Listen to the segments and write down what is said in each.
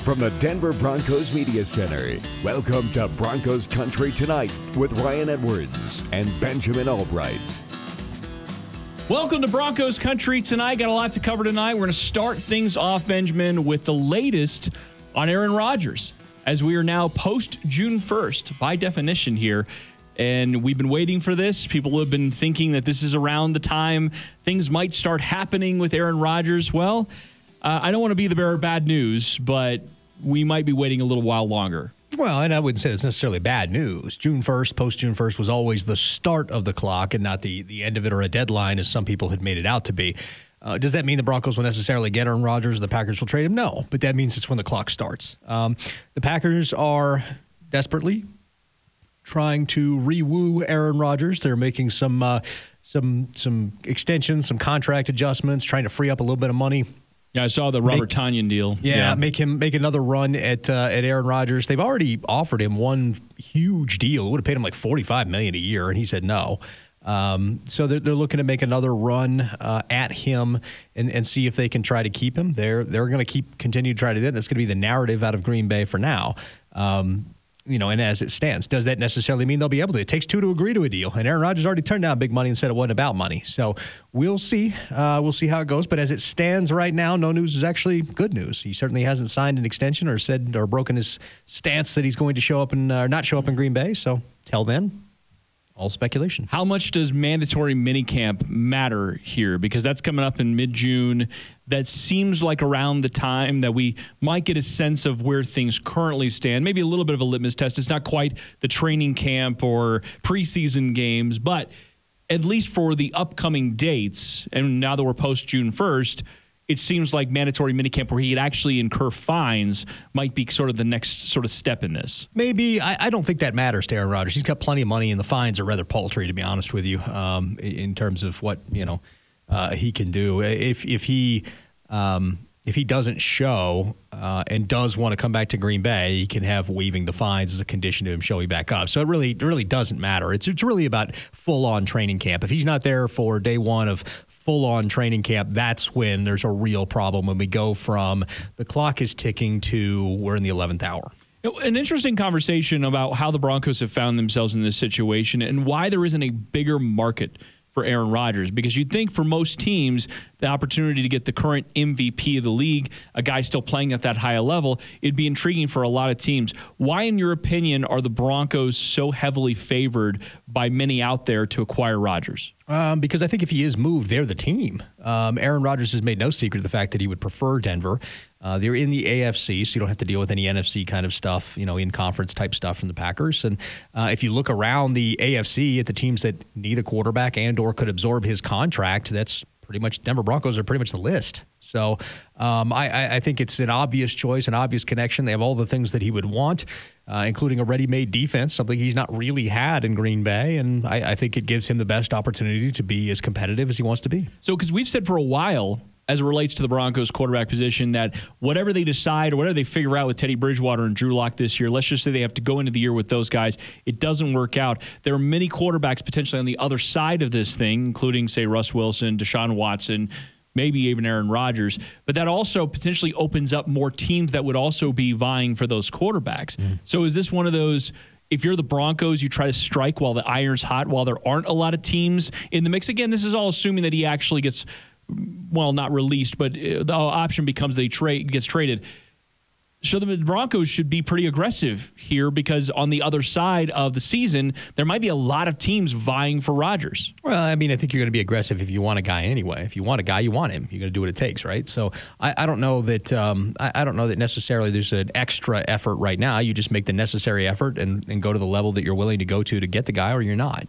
From the Denver Broncos Media Center, welcome to Broncos Country Tonight with Ryan Edwards and Benjamin Allbright. Welcome to Broncos Country Tonight. Got a lot to cover tonight. We're going to start things off, Benjamin, with the latest on Aaron Rodgers, as we are now post-June 1st, by definition here. And we've been waiting for this. People have been thinking that this is around the time things might start happening with Aaron Rodgers. Well, I don't want to be the bearer of bad news, but we might be waiting a little while longer. Well, and I wouldn't say it's necessarily bad news. June 1st, post-June 1st was always the start of the clock and not the end of it or a deadline, as some people had made it out to be. Does that mean the Broncos will necessarily get Aaron Rodgers or the Packers will trade him? No, but that means it's when the clock starts. The Packers are desperately trying to re-woo Aaron Rodgers. They're making some extensions, some contract adjustments, trying to free up a little bit of money. Yeah, I saw the Robert Tonyan deal. Yeah, make another run at Aaron Rodgers. They've already offered him one huge deal. It would have paid him like $45 million a year, and he said no. So they're looking to make another run at him and see if they can try to keep him. They're going to continue to try to do that. That's going to be the narrative out of Green Bay for now. And as it stands, does that necessarily mean they'll be able to? It takes two to agree to a deal, and Aaron Rodgers already turned down big money and said it wasn't about money. So we'll see. We'll see how it goes. But as it stands right now, no news is actually good news. He certainly hasn't signed an extension or said or broken his stance that he's going to show up or not show up in Green Bay. So till then, all speculation. How much does mandatory minicamp matter here? Because that's coming up in mid-June. That seems like around the time that we might get a sense of where things currently stand. Maybe a little bit of a litmus test. It's not quite the training camp or preseason games, but at least for the upcoming dates, and now that we're post-June 1st, it seems like mandatory minicamp where he'd actually incur fines might be sort of the next sort of step in this. Maybe. I don't think that matters to Aaron Rodgers. He's got plenty of money, and the fines are rather paltry, to be honest with you, in terms of what he can do. If he doesn't show and does want to come back to Green Bay, he can have waiving the fines as a condition to him showing back up. So it really doesn't matter. It's really about full-on training camp. If he's not there for day one of full-on training camp, that's when there's a real problem, when we go from the clock is ticking to we're in the 11th hour. An interesting conversation about how the Broncos have found themselves in this situation and why there isn't a bigger market for Aaron Rodgers, because you'd think for most teams, the opportunity to get the current MVP of the league, a guy still playing at that high level, it'd be intriguing for a lot of teams. Why, in your opinion, are the Broncos so heavily favored by many out there to acquire Rodgers? Because I think if he is moved, they're the team. Aaron Rodgers has made no secret of the fact that he would prefer Denver. They're in the AFC, so you don't have to deal with any NFC kind of stuff, in conference type stuff from the Packers. And if you look around the AFC at the teams that need a quarterback and or could absorb his contract, that's pretty much Denver Broncos are pretty much the list. So I think it's an obvious choice, an obvious connection. They have all the things that he would want, including a ready-made defense, something he's not really had in Green Bay. And I think it gives him the best opportunity to be as competitive as he wants to be. So because we've said for a while, as it relates to the Broncos quarterback position, that whatever they decide or whatever they figure out with Teddy Bridgewater and Drew Lock this year, let's just say they have to go into the year with those guys, it doesn't work out. There are many quarterbacks potentially on the other side of this thing, including, say, Russ Wilson, Deshaun Watson, maybe even Aaron Rodgers. But that also potentially opens up more teams that would also be vying for those quarterbacks. So is this one of those, if you're the Broncos, you try to strike while the iron's hot, while there aren't a lot of teams in the mix? Again, this is all assuming that he actually gets, well, not released, but the option becomes that he gets traded. So the Broncos should be pretty aggressive here, because on the other side of the season, there might be a lot of teams vying for Rodgers. Well, I mean, I think you're going to be aggressive if you want a guy anyway. If you want a guy, you want him. You're going to do what it takes, right? So I don't know that I don't know that necessarily there's an extra effort right now. You just make the necessary effort and go to the level that you're willing to go to get the guy, or you're not.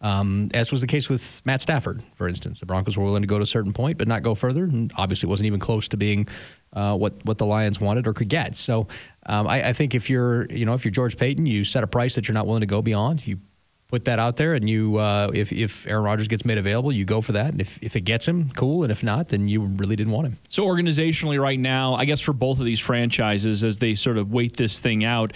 As was the case with Matt Stafford, for instance. The Broncos were willing to go to a certain point but not go further, and obviously it wasn't even close to being what the Lions wanted or could get. So I think if you're George Payton, you set a price that you're not willing to go beyond. You put that out there, and you if Aaron Rodgers gets made available, you go for that. And if it gets him, cool. And if not, then you really didn't want him. So organizationally right now, I guess for both of these franchises, as they sort of wait this thing out,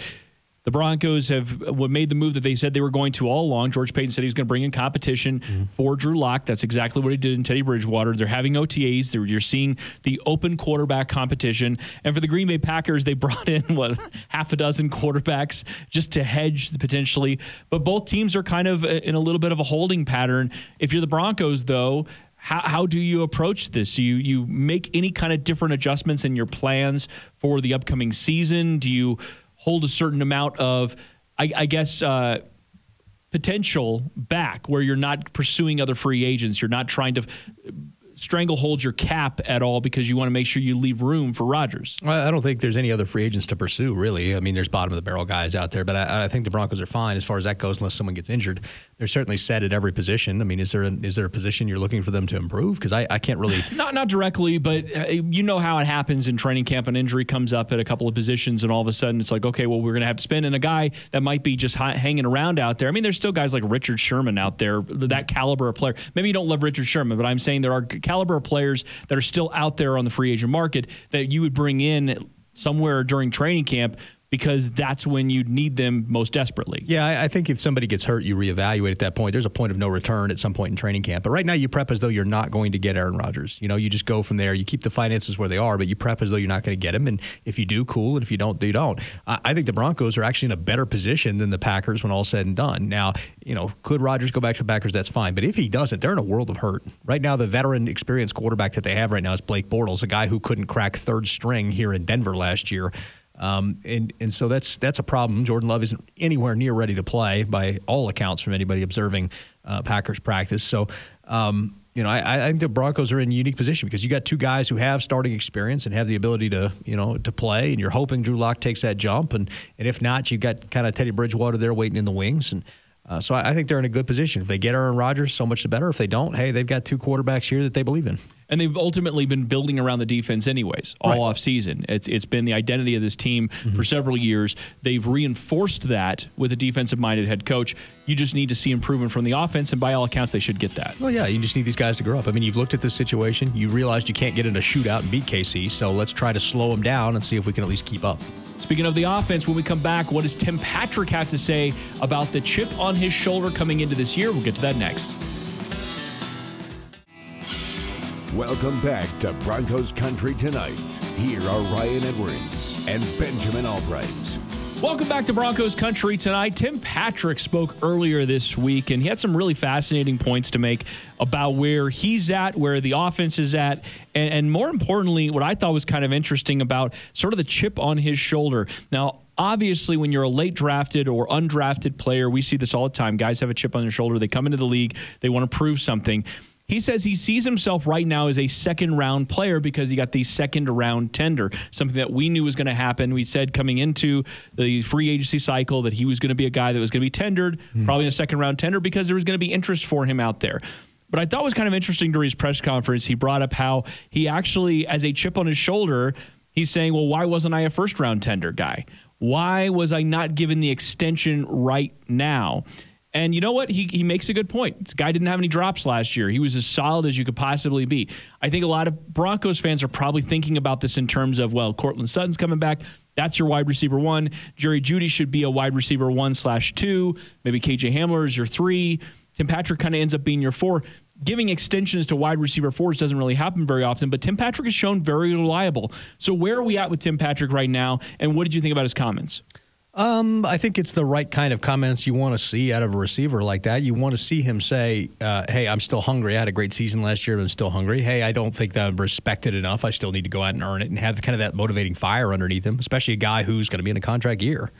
The Broncos have made the move that they said they were going to all along. George Payton said he was going to bring in competition for Drew Lock. That's exactly what he did in Teddy Bridgewater. They're having OTAs. You're seeing the open quarterback competition. And for the Green Bay Packers, they brought in, half a dozen quarterbacks just to hedge potentially. But both teams are kind of in a little bit of a holding pattern. If you're the Broncos, though, how do you approach this? You make any kind of different adjustments in your plans for the upcoming season? Do you hold a certain amount of, I guess, potential back where you're not pursuing other free agents? You're not trying to stranglehold your cap at all because you want to make sure you leave room for Rodgers. I don't think there's any other free agents to pursue, really. I mean, there's bottom-of-the-barrel guys out there, but I think the Broncos are fine as far as that goes unless someone gets injured. They're certainly set at every position. I mean, is there a position you're looking for them to improve? Because I can't really... Not directly, but you know how it happens in training camp. An injury comes up at a couple of positions, and all of a sudden it's like, okay, well, we're going to have to spend in a guy that might be just hanging around out there. I mean, there's still guys like Richard Sherman out there, that caliber of player. Maybe you don't love Richard Sherman, but I'm saying there are caliber of players that are still out there on the free agent market that you would bring in somewhere during training camp because that's when you need them most desperately. Yeah, I think if somebody gets hurt, you reevaluate at that point. There's a point of no return at some point in training camp. But right now you prep as though you're not going to get Aaron Rodgers. You know, you just go from there. You keep the finances where they are, but you prep as though you're not going to get him. And if you do, cool. And if you don't, you don't. I think the Broncos are actually in a better position than the Packers when all's said and done. Now, you know, could Rodgers go back to the Packers? That's fine. But if he doesn't, they're in a world of hurt. Right now, the veteran experienced quarterback that they have right now is Blake Bortles, a guy who couldn't crack third string here in Denver last year. And so that's a problem. Jordan Love isn't anywhere near ready to play by all accounts from anybody observing Packers practice. So, you know, I think the Broncos are in a unique position because you got two guys who have starting experience and have the ability to, you know, to play, and you're hoping Drew Lock takes that jump. And if not, you've got kind of Teddy Bridgewater there waiting in the wings. And so I think they're in a good position. If they get Aaron Rodgers, so much the better. If they don't, hey, they've got two quarterbacks here that they believe in. And they've ultimately been building around the defense anyways, all off season. It's been the identity of this team for several years. They've reinforced that with a defensive-minded head coach. You just need to see improvement from the offense, and by all accounts, they should get that. Well, yeah, you just need these guys to grow up. I mean, you've looked at this situation. You realized you can't get in a shootout and beat KC, so let's try to slow them down and see if we can at least keep up. Speaking of the offense, when we come back, what does Tim Patrick have to say about the chip on his shoulder coming into this year? We'll get to that next. Welcome back to Broncos Country Tonight. Here are Ryan Edwards and Benjamin Allbright. Welcome back to Broncos Country Tonight. Tim Patrick spoke earlier this week, and he had some really fascinating points to make about where he's at, where the offense is at, and more importantly, what I thought was kind of interesting about sort of the chip on his shoulder. Now, obviously, when you're a late drafted or undrafted player, we see this all the time. Guys have a chip on their shoulder. They come into the league. They want to prove something. He says he sees himself right now as a second-round player because he got the second-round tender, something that we knew was going to happen. We said coming into the free agency cycle that he was going to be a guy that was going to be tendered, probably a second-round tender, because there was going to be interest for him out there. But I thought it was kind of interesting during his press conference, he brought up how he actually, as a chip on his shoulder, he's saying, well, why wasn't I a first-round tender guy? Why was I not given the extension right now? And you know what? He makes a good point. This guy didn't have any drops last year. He was as solid as you could possibly be. I think a lot of Broncos fans are probably thinking about this in terms of, well, Cortland Sutton's coming back. That's your wide receiver 1. Jerry Jeudy should be a wide receiver 1/2. Maybe KJ Hamler is your 3. Tim Patrick kind of ends up being your 4. Giving extensions to wide receiver 4s doesn't really happen very often, but Tim Patrick has shown very reliable. So where are we at with Tim Patrick right now, and what did you think about his comments? I think it's the right kind of comments you want to see out of a receiver like that. You want to see him say, hey, I'm still hungry. I had a great season last year, but I'm still hungry. Hey, I don't think that I'm respected enough. I still need to go out and earn it, and have kind of that motivating fire underneath him, especially a guy who's going to be in a contract year.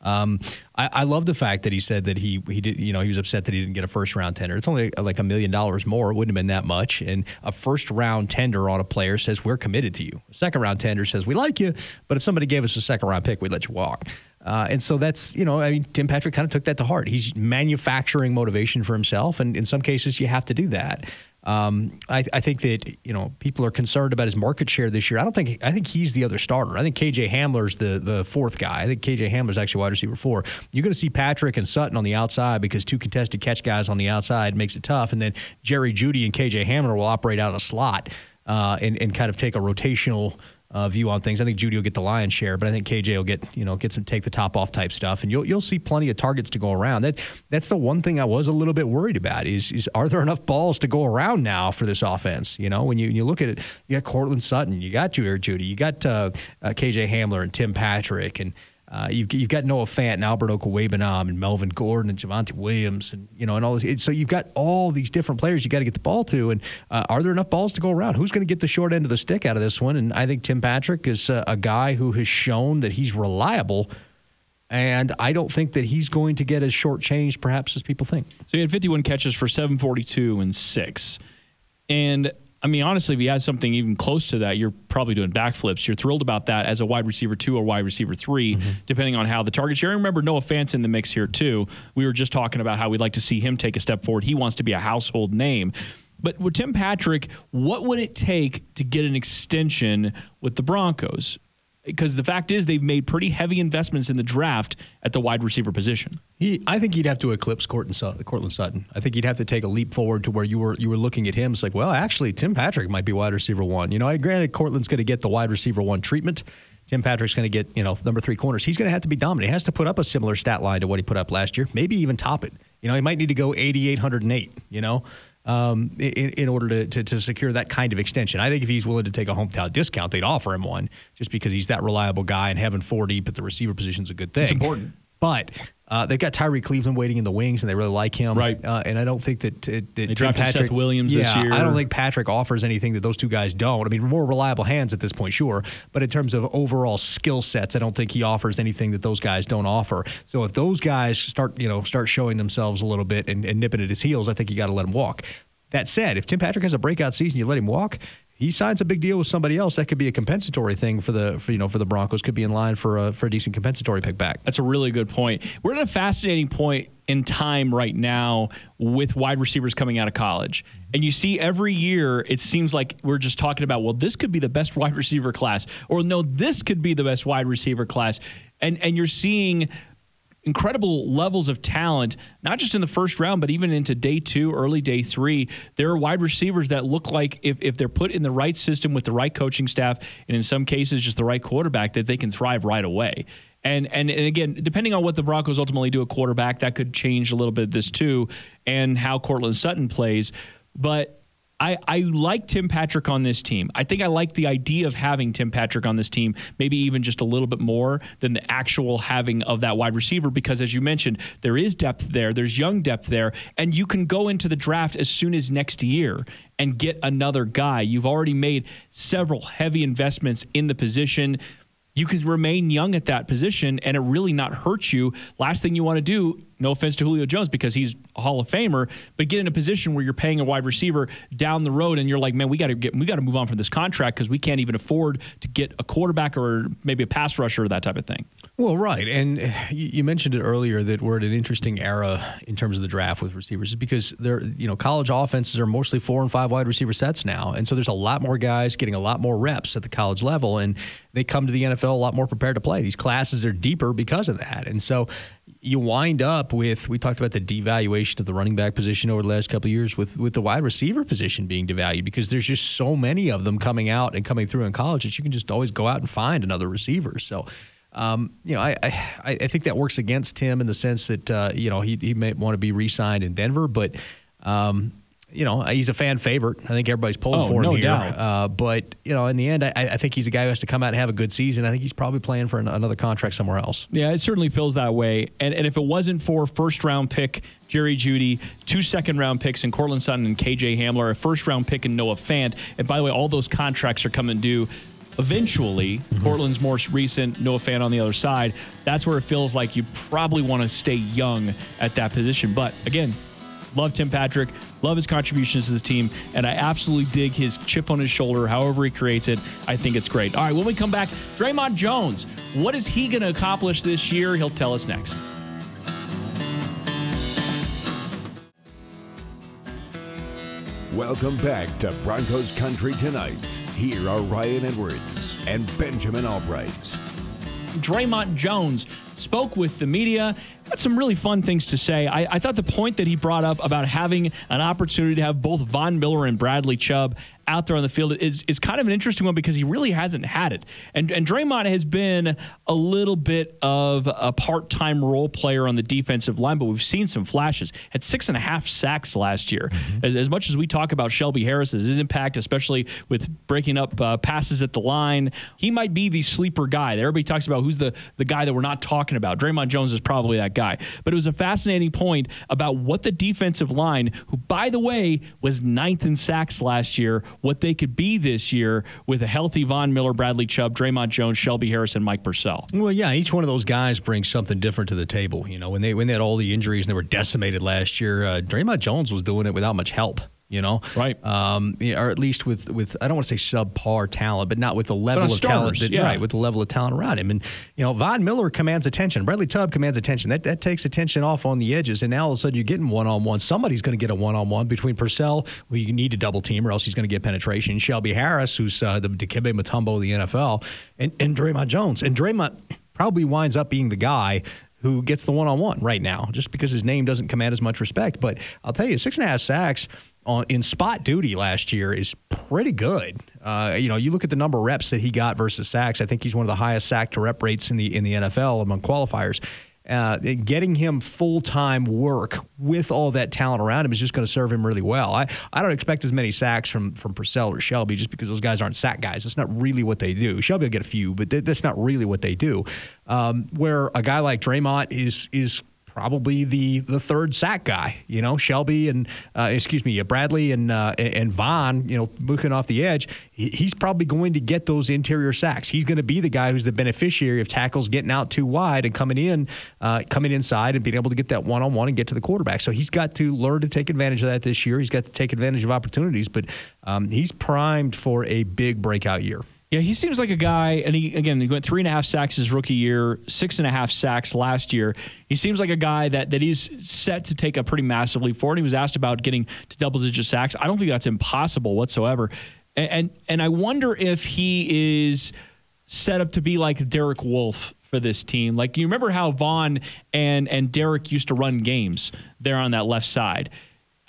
I love the fact that he said that he did, you know, he was upset that he didn't get a first round tender. It's only like $1 million more. It wouldn't have been that much. And a first round tender on a player says we're committed to you. A second round tender says we like you, but if somebody gave us a second round pick, we'd let you walk. And so that's, you know, I mean, Tim Patrick kind of took that to heart. He's manufacturing motivation for himself, and in some cases you have to do that. I think that, you know, people are concerned about his market share this year. I think he's the other starter. I think KJ Hamler's the fourth guy. I think KJ Hamler's actually wide receiver 4. You're going to see Patrick and Sutton on the outside because 2 contested catch guys on the outside makes it tough. And then Jerry Jeudy and KJ Hamler will operate out of a slot and kind of take a rotational view on things. I think Judy will get the lion's share, but I think KJ will get some take the top off type stuff, and you'll see plenty of targets to go around. That's the one thing I was a little bit worried about is are there enough balls to go around now for this offense? When you look at it, you got Cortland Sutton, you got Judy, you got KJ Hamler and Tim Patrick, and you've got Noah Fant and Albert Okwuegbunam and Melvin Gordon and Javonte Williams and all this. So you've got all these different players you got to get the ball to. And are there enough balls to go around? Who's going to get the short end of the stick out of this one? And I think Tim Patrick is a guy who has shown that he's reliable. And I don't think that he's going to get as shortchanged perhaps as people think. So he had 51 catches for 742 and 6. And I mean, honestly, if you had something even close to that, you're probably doing backflips. You're thrilled about that as a wide receiver 2 or wide receiver 3, depending on how the target share. Remember, Noah Fant's in the mix here, too. We were just talking about how we'd like to see him take a step forward. He wants to be a household name. But with Tim Patrick, what would it take to get an extension with the Broncos? Because the fact is they've made pretty heavy investments in the draft at the wide receiver position. I think you'd have to eclipse Cortland Sutton. I think you'd have to take a leap forward to where you were looking at him. It's like, well, actually, Tim Patrick might be wide receiver 1. Granted, Cortland's going to get the wide receiver 1 treatment. Tim Patrick's going to get, number 3 corners. He's going to have to be dominant. He has to put up a similar stat line to what he put up last year, maybe even top it. He might need to go 8,808, in order to secure that kind of extension. I think if he's willing to take a hometown discount, they'd offer him one just because he's that reliable guy, and having 4 deep at the receiver position is a good thing. It's important. But they've got Tyree Cleveland waiting in the wings, and they really like him. Right. And I don't think that they drafted Seth Williams this year. I don't think Patrick offers anything that those two guys don't. I mean, more reliable hands at this point, sure. But in terms of overall skill sets, I don't think he offers anything that those guys don't offer. So if those guys start showing themselves a little bit and nipping at his heels, I think you got to let him walk. That said, if Tim Patrick has a breakout season, you let him walk. He signs a big deal with somebody else. That could be a compensatory thing for the Broncos. Could be in line for a decent compensatory pick back. That's a really good point. We're at a fascinating point in time right now with wide receivers coming out of college. And you see every year, it seems like we're just talking about, well, this could be the best wide receiver class, or no, this could be the best wide receiver class. And you're seeing incredible levels of talent, not just in the first round, but even into day 2, early day 3. There are wide receivers that look like if they're put in the right system with the right coaching staff, and in some cases just the right quarterback, that they can thrive right away. And again, depending on what the Broncos ultimately do at quarterback, that could change a little bit of this too, and how Cortland Sutton plays. But I like Tim Patrick on this team. I think I like the idea of having Tim Patrick on this team, maybe even just a little bit more than the actual having of that wide receiver, because as you mentioned, there is depth there, there's young depth there, and you can go into the draft as soon as next year and get another guy. You've already made several heavy investments in the position. You can remain young at that position and it really not hurt you. Last thing you want to do, no offense to Julio Jones because he's a Hall of Famer, but get in a position where you're paying a wide receiver down the road and you're like, man, we got to move on from this contract because we can't even afford to get a quarterback or maybe a pass rusher or that type of thing. Well, right. And you mentioned it earlier that we're at an interesting era in terms of the draft with receivers because college offenses are mostly 4 and 5 wide receiver sets now. And so there's a lot more guys getting a lot more reps at the college level, and they come to the NFL a lot more prepared to play. These classes are deeper because of that. And so you wind up with, we talked about the devaluation of the running back position over the last couple of years with the wide receiver position being devalued because there's just so many of them coming out and coming through in college that you can just always go out and find another receiver. So, I think that works against Tim in the sense that, he may want to be re-signed in Denver, but, he's a fan favorite. I think everybody's pulling for him here. Doubt. But, in the end, I think he's a guy who has to come out and have a good season. I think he's probably playing for another contract somewhere else. Yeah, it certainly feels that way. And if it wasn't for first-round pick Jerry Jeudy, 2 second-round picks in Cortland Sutton and KJ Hamler, a first-round pick in Noah Fant, and by the way, all those contracts are coming due eventually. Portland's more recent, Noah Fant on the other side. That's where it feels like you probably want to stay young at that position. But, again, love Tim Patrick, love his contributions to this team, and I absolutely dig his chip on his shoulder, however he creates it. I think it's great. All right, when we come back, Dre'Mont Jones, what is he going to accomplish this year? He'll tell us next. Welcome back to Broncos Country Tonight. Here are Ryan Edwards and Benjamin Allbright. Dre'Mont Jones, spoke with the media, had some really fun things to say. I thought the point that he brought up about having an opportunity to have both Von Miller and Bradley Chubb out there on the field is kind of an interesting one because he really hasn't had it. And Dre'Mont has been a little bit of a part-time role player on the defensive line, but we've seen some flashes. Had 6.5 sacks last year. As much as we talk about Shelby Harris, his impact, especially with breaking up passes at the line, he might be the sleeper guy. Everybody talks about who's the guy that we're not talking about. Dre'Mont Jones is probably that guy. But it was a fascinating point about what the defensive line, who, by the way, was 9th in sacks last year, what they could be this year with a healthy Von Miller, Bradley Chubb, Dre'Mont Jones, Shelby Harris, and Mike Purcell. Well, yeah, each one of those guys brings something different to the table. You know, when they had all the injuries and they were decimated last year, Dre'Mont Jones was doing it without much help. You know, right? Or at least with I don't want to say subpar talent, but not with the level of talent, right? With the level of talent around him, and Von Miller commands attention. Bradley Chubb commands attention. That takes attention off on the edges, and now all of a sudden you're getting one-on-one. Somebody's going to get a one-on-one between Purcell, who you need to double team, or else he's going to get penetration. Shelby Harris, who's the Dikembe Mutombo of the NFL, and Dre'Mont Jones, and Dre'Mont probably winds up being the guy who gets the one-on-one right now, just because his name doesn't command as much respect. But I'll tell you, 6.5 sacks in spot duty last year is pretty good. You look at the number of reps that he got versus sacks. I think he's one of the highest sack to rep rates in the NFL among qualifiers. Getting him full-time work with all that talent around him is just going to serve him really well. I don't expect as many sacks from Purcell or Shelby just because those guys aren't sack guys. That's not really what they do. Shelby will get a few, but that's not really what they do. Where a guy like Dre'Mont is probably the third sack guy, Shelby and Bradley and Von, moving off the edge. He's probably going to get those interior sacks. He's going to be the guy who's the beneficiary of tackles getting out too wide and coming inside and being able to get that one-on-one and get to the quarterback. So he's got to learn to take advantage of that this year. He's got to take advantage of opportunities, but he's primed for a big breakout year. Yeah, he seems like a guy, and he went 3.5 sacks his rookie year, 6.5 sacks last year. He seems like a guy that he's set to take a pretty massive leap forward. He was asked about getting to double-digit sacks. I don't think that's impossible whatsoever. And I wonder if he is set up to be like Derek Wolfe for this team. Like, you remember how Von and Derek used to run games there on that left side.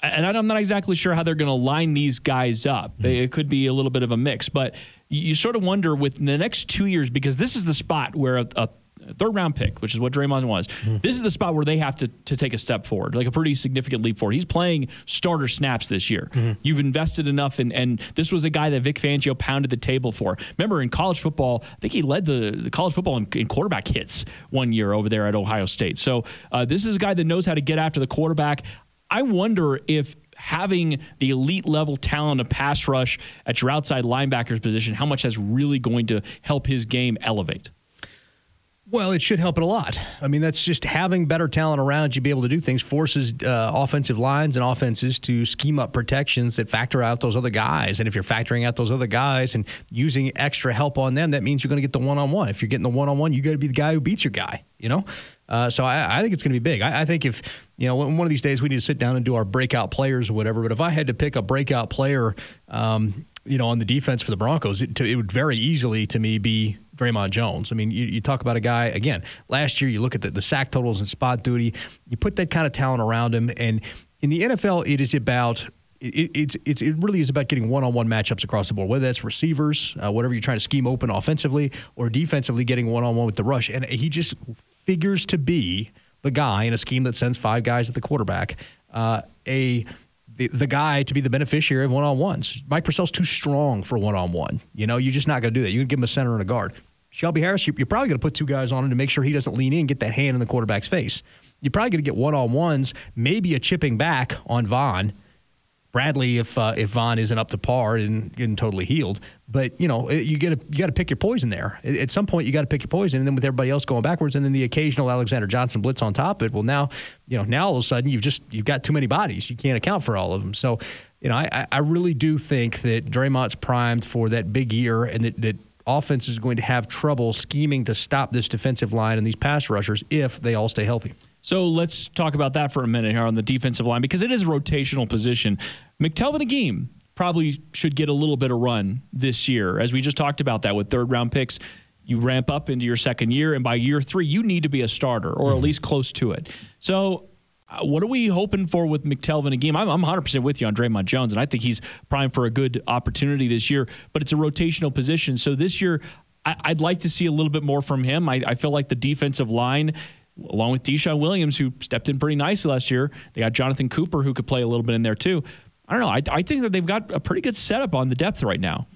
And I'm not exactly sure how they're going to line these guys up. It could be a little bit of a mix, but you sort of wonder with the next 2 years, because this is the spot where a third-round pick, which is what Dre'Mont was, this is the spot where they have to take a step forward, like a pretty significant leap forward. He's playing starter snaps this year. You've invested enough, and this was a guy that Vic Fangio pounded the table for. Remember, in college football, I think he led the college football in quarterback hits one year over there at Ohio State. So this is a guy that knows how to get after the quarterback. I wonder if having the elite level talent of pass rush at your outside linebackers position, how much that's really going to help his game elevate. Well, it should help it a lot. I mean, that's just having better talent around you, be able to do things, forces offensive lines and offenses to scheme up protections that factor out those other guys. And if you're factoring out those other guys and using extra help on them, that means you're going to get the one-on-one. If you're getting the one-on-one, you got to be the guy who beats your guy, So I think it's going to be big. I think if, one of these days we need to sit down and do our breakout players or whatever, but if I had to pick a breakout player, on the defense for the Broncos, it would very easily, to me, be Dre'Mont Jones. I mean, you talk about a guy, again, last year you look at the sack totals and spot duty, you put that kind of talent around him, and in the NFL, it is about it really is about getting one-on-one matchups across the board, whether that's receivers, whatever you're trying to scheme open offensively, or defensively getting one-on-one with the rush. And he just figures to be the guy in a scheme that sends 5 guys at the quarterback, the guy to be the beneficiary of one-on-ones. Mike Purcell's too strong for one-on-one. You're just not going to do that. You can give him a center and a guard. Shelby Harris, you're probably going to put 2 guys on him to make sure he doesn't lean in, get that hand in the quarterback's face. You're probably going to get one-on-ones, maybe a chipping back on Von. Bradley, if Von isn't up to par and getting totally healed, but you got to pick your poison there. At some point, you got to pick your poison, and then with everybody else going backwards, and then the occasional Alexander Johnson blitz on top of it. Well, now all of a sudden you've got too many bodies. You can't account for all of them. So, I really do think that Dre'Mont's primed for that big year, and that offense is going to have trouble scheming to stop this defensive line and these pass rushers if they all stay healthy. So let's talk about that for a minute here on the defensive line, because it is a rotational position. McTelvin Agim probably should get a little bit of run this year, as we just talked about that with third-round picks. You ramp up into your second year, and by year 3, you need to be a starter or at least close to it. So what are we hoping for with McTelvin again? I'm 100% with you on Dre'Mont Jones, and I think he's primed for a good opportunity this year, but it's a rotational position. So this year, I'd like to see a little bit more from him. I feel like the defensive line, along with Deshaun Williams, who stepped in pretty nicely last year, they got Jonathan Cooper, who could play a little bit in there too. I don't know. I think that they've got a pretty good setup on the depth right now.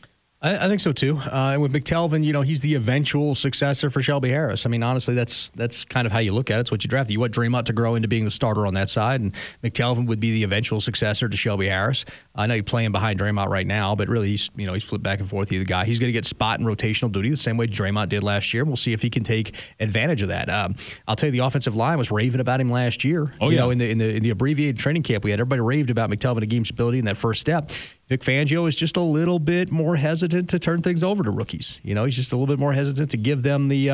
I think so too. And with McTelvin, he's the eventual successor for Shelby Harris. I mean, honestly, that's kind of how you look at it. It's what you draft. You want Dre'Mont to grow into being the starter on that side, and McTelvin would be the eventual successor to Shelby Harris. I know he's playing behind Dre'Mont right now, but really he's flipped back and forth. He's the guy. He's going to get spot and rotational duty the same way Dre'Mont did last year. We'll see if he can take advantage of that. I'll tell you, the offensive line was raving about him last year. Oh, yeah. In the abbreviated training camp we had, everybody raved about McTelvin and Game's ability in that first step. Vic Fangio is just a little bit more hesitant to turn things over to rookies. He's just a little bit more hesitant to give them the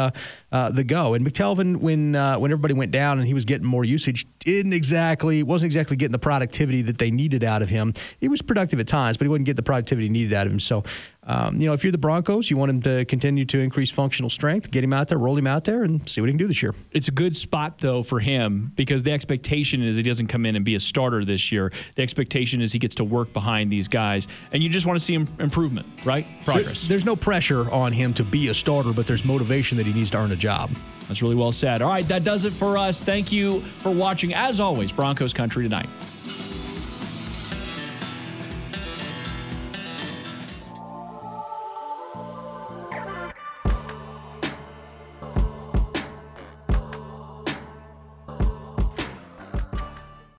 go. And McTelvin, when everybody went down and he was getting more usage, wasn't exactly getting the productivity that they needed out of him. He was productive at times, but he wouldn't get the productivity needed out of him. So, if you're the Broncos, you want him to continue to increase functional strength, get him out there, roll him out there, and see what he can do this year. It's a good spot, though, for him because the expectation is he doesn't come in and be a starter this year. The expectation is he gets to work behind these guys, and you just want to see improvement, right? Progress. There's no pressure on him to be a starter, but there's motivation that he needs to earn a job. That's really well said. All right, that does it for us. Thank you for watching. As always, Broncos Country Tonight.